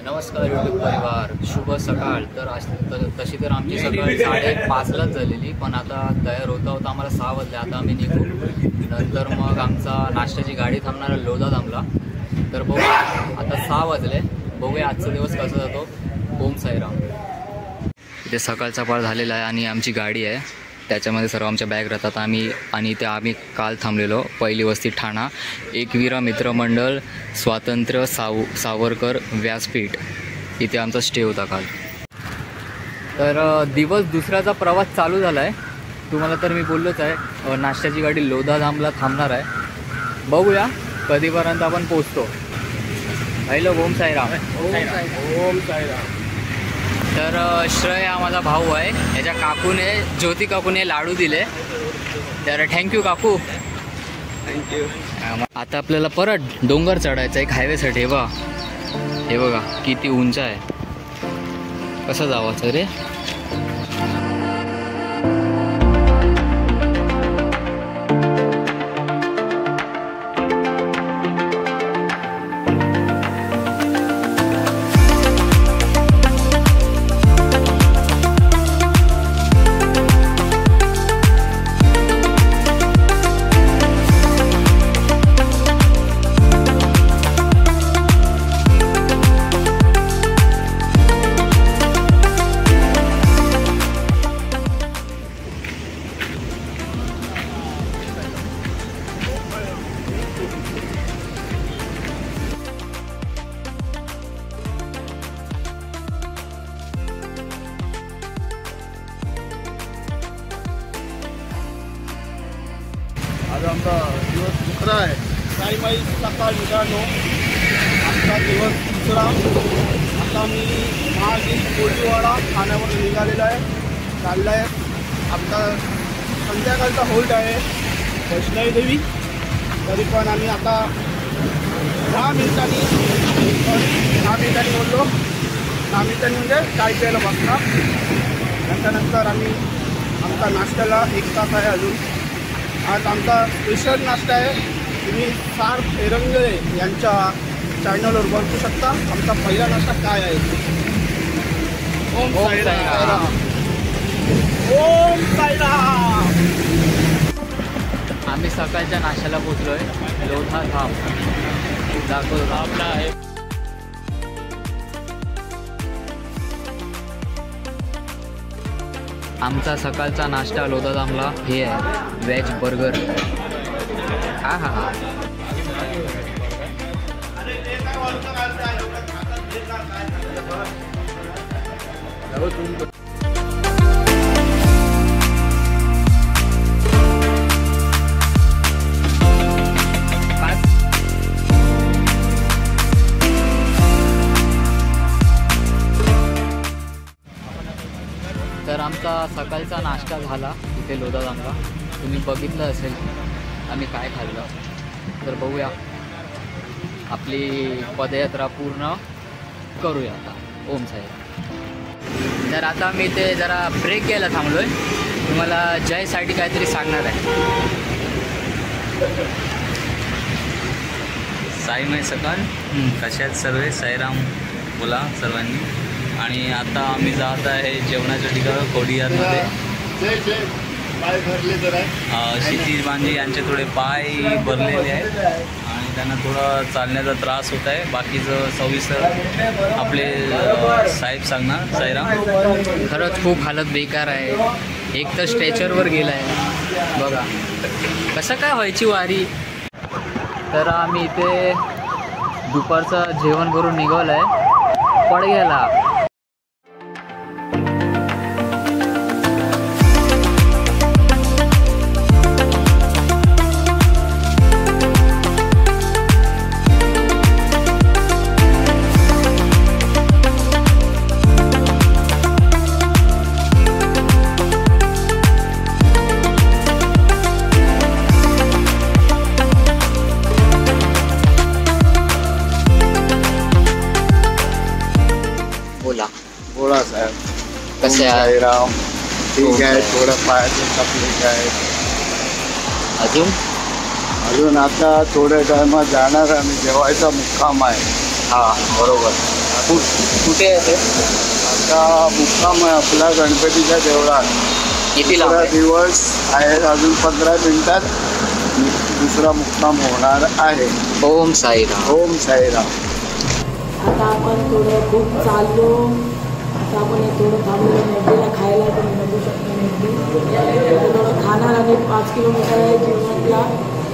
नमस्कार यूट्यूब परिवार, शुभ सकाळ। तर तशी तर आमची सकाळ 5:30लाच झालेली, पण आता तयार होता आम्हाला 6 वाजले। आता आम्ही निघू, नंतर मग आमचा नाश्त्याची गाडी थांबणार, लोधा थांबला। तर बघू, आता 6 वाजले, बघूया आजचा दिवस कसा जातो। ओम साईराम। इथे सकाळचा पाळ झालेला आहे आणि आमची गाडी आहे, त्याच्यामध्ये सर्व आमच्या बॅग राहतात। आम्ही काल थांबलेलो पहिली वस्ती ठाणा, एकविरा मित्रमंडळ, स्वातंत्र्य सावरकर व्यासपीठ, इथे आमचा स्टे होता काल। तर दिवस दुसऱ्याचा प्रवास चालू झाला आहे। तुम्हाला तर मी बोललोच आहे, नाश्त्याची गाडी लोधा धामला थांबणार आहे। बघूया कधीपर्यंत आपण पोचतो। हॅलो, ओम साईराम। ओम साईराम। तर श्रेय हा माझा भाऊ आहे, याच्या काकूने, ज्योती काकूने लाडू दिले, तर थँक्यू काकू, थँक्यू। आता आपल्याला परत डोंगर चढायचं आहे एक हायवेसाठी। हे बघा किती उंच आहे, कसं जावाचं रे। आज आमचा दिवस दुसरा आहे। साईमाई सकाळ मित्रांनो, आमचा दिवस दुसरा। आता मी महागिरी कोळीवाडा ठाण्यावर निघालेला आहे, चालला आहे। आमचा संध्याकाळचा होल्ड आहे वैष्णवी देवी। तरी पण आम्ही आता 10 मिनिटांनी बोललो, 10 मिनिटांनी म्हणजे चाय प्यायला बसणार। त्याच्यानंतर आम्ही आमचा नाश्त्याला 1 तास आहे अजून। आज आमचा स्पेशल नाश्ता आहे, तुम्ही सार फेरंगळे यांच्या चॅनलवर बघू शकता आमचा पहिला नाश्ता काय आहे। ओम साईराम। ओम साईराम। आम्ही सकाळच्या नाश्त्याला पोचलोय, लोधा धाम दाखवतो आपला आहे। आमचा सकाळचा नाश्ता लोधा धामला हे आहे, व्हेज बर्गर। हा हा हा। तर आमचा सकाळचा नाश्ता झाला इथे लोधा धामला, तुम्ही बघितलं असेल आम्ही काय खाल्लं। तर बघूया, आपली पदयात्रा पूर्ण करूया आता। ओम साईराम। तर आता मी ते जरा ब्रेक घ्यायला थांबलोय, तुम्हाला जयसाठी काहीतरी सांगणार आहे। साईमाई सकाळ, कशात सर्व साईराम बोला सर्वांनी। आणि आता आम्ही जात आहे जेवणाच्या ठिकाणी कोडियारमध्ये। पाय भरले तर आहे, क्षितिज मांजी यांचे थोडे पाय भरलेले आहेत आणि त्यांना थोडा चालण्याचा त्रास होत आहे। बाकीचं सविस्तर आपले साहेब सांगणार। साईराम। खरंच खूप हालत बेकार आहे, एक तर स्ट्रेचरवर गेला आहे, बघा कसं काय व्हायची वारी। तर आम्ही इथे दुपारचं जेवण करून निघालो आहे पडग्याला। बोला साहेब, कसे आहे? साईराम। ठीक आहे, थोडं पायाचे तकलीफ आहे अजून। अजून आता थोड्या टायमात जाणार, आम्ही जेवायचा मुक्काम आहे। हां बरोबर. कुठे आहे ते? आता मुक्काम आहे आपला गणपतीच्या देवळात. किती लांब दुसरा आहे? दिवस आहे, अजून 15 मिनिटात दुसरा मुक्काम होणार आहे. ओम साईराम. ओम साईराम. आता आपण थोडं खूप चाललो. आता आपण हे थोडं थांबलेलं मेहंदीला खायला पण बघू शकतो. मेहंदी आता थोडं खाणार आणि 5 किलोमीटर आहे जेवणातला.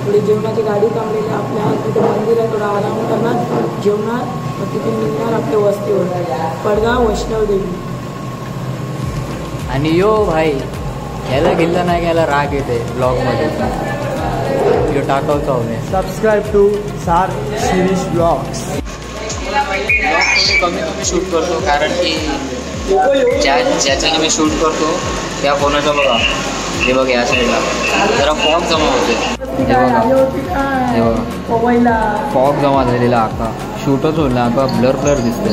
थोडी जेवणाची गाडी थांबलेली आपल्या तिथे मंदिर आहे. थोडा आराम करणार, जेवणार, मग तिथून निघणार आपल्या वस्तीवर पडगाव वैष्णवदेवी. आणि यो भाई याला गेलं नाही घ्यायला राग येते ब्लॉगमध्ये. यो टाकवतो मी. सबस्क्राईब टू सार शिरीष ब्लॉग्स. कमी शूट करतो कारण की ज्याच्याने मी शूट करतो त्या फोनाचं बघा, हे बघ या साईडला जरा फॉग जमा होते. हे बघा फॉग जमा झालेला आका शूटच होईल ना, आका ब्लर ब्लर दिसते.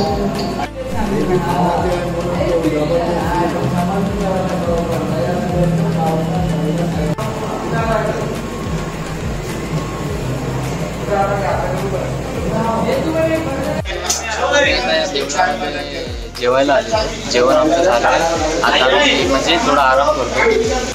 जेवायला आले, जेवण आमचं झालं. आता म्हणजे थोडा आराम करतो.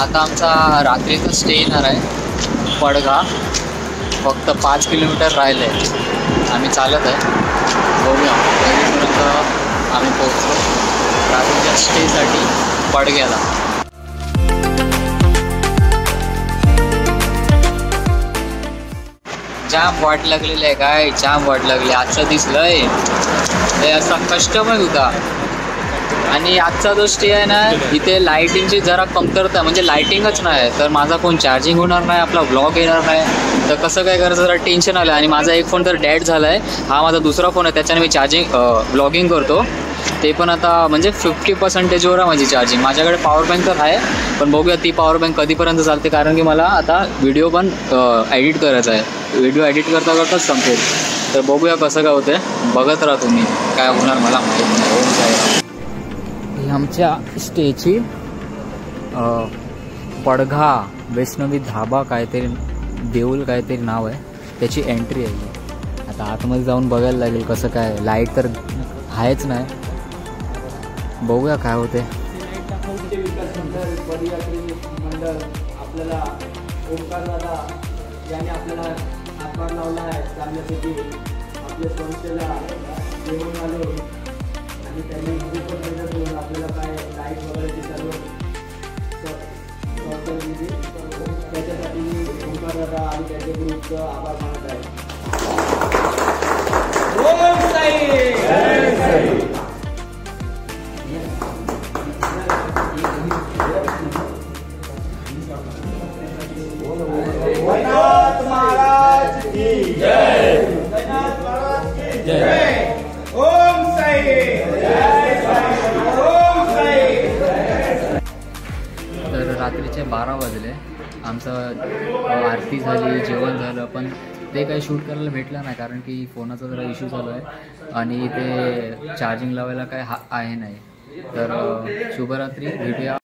आता आमचा रात्रीचा स्टे येणार आहे पडगा. फक्त 5 किलोमीटर राहिले आहे. आम्ही चालत आहे. बघूया कधीपर्यंत आम्ही पोहोचतो रात्रीच्या स्टेसाठी पडग्याला. जाम वाट लागलेली आहे. काय जाम वाट लागली. आजचं दिसलंय हे असा कस्टमर होता. आणि आजचा जो स्टे आहे ना, इथे लाईटिंगची जरा कमतरता, म्हणजे लाईटिंगच नाही तर माझा फोन चार्जिंग होणार नाही, आपला व्लॉग येणार नाही. तर कसं काय करायचं जरा टेन्शन आलं. आणि माझा एक फोन तर डेड झाला आहे. हा माझा दुसरा फोन आहे, त्याच्याने मी चार्जिंग व्लॉगिंग करतो. ते पण आता म्हणजे 50%वर आहे माझी चार्जिंग. माझ्याकडे पॉवर बँक तर आहे, पण बघूया ती पॉवर बँक कधीपर्यंत चालते. कारण की मला आता व्हिडिओ पण एडिट करायचा आहे. व्हिडिओ एडिट करता करताच संपेल. तर बघूया कसं काय होतं. बघत राहा तुम्ही, काय होणार मला माहीत नाही. ओम साईराम. आमच्या स्टेची पडघा वैष्णवी धाबा काहीतरी देऊल काहीतरी नाव आहे, त्याची एंट्री आहे. आता आतमध्ये जाऊन बघायला लागेल कसं काय. लाईट तर आहेच नाही. बघूया काय होते. आपल्याला ओंकार दादा ज्याने आपल्याला हातभार लावला आहे चालण्यासाठी, आपल्या संस्थेला जेवण आलो आणि त्यांनी आपल्याला काय लाईट वगैरे सर्व दिली. त्याच्यासाठी मी ओंकार दादा आणि त्यांच्या ग्रुपचं आभार मानत आहे. ओम साई. महाराज की जय. महाराज की जय. ओम साई. तर रात्रीचे 12 वाजले. आमचं आरती झाली, जेवण झालं, पण ते काही शूट करायला भेटलं नाही कारण की फोनाचा जरा इश्यू चालू आहे आणि ते चार्जिंग लावायला काय आहे नाही. तर शुभरात्री, भेटूया.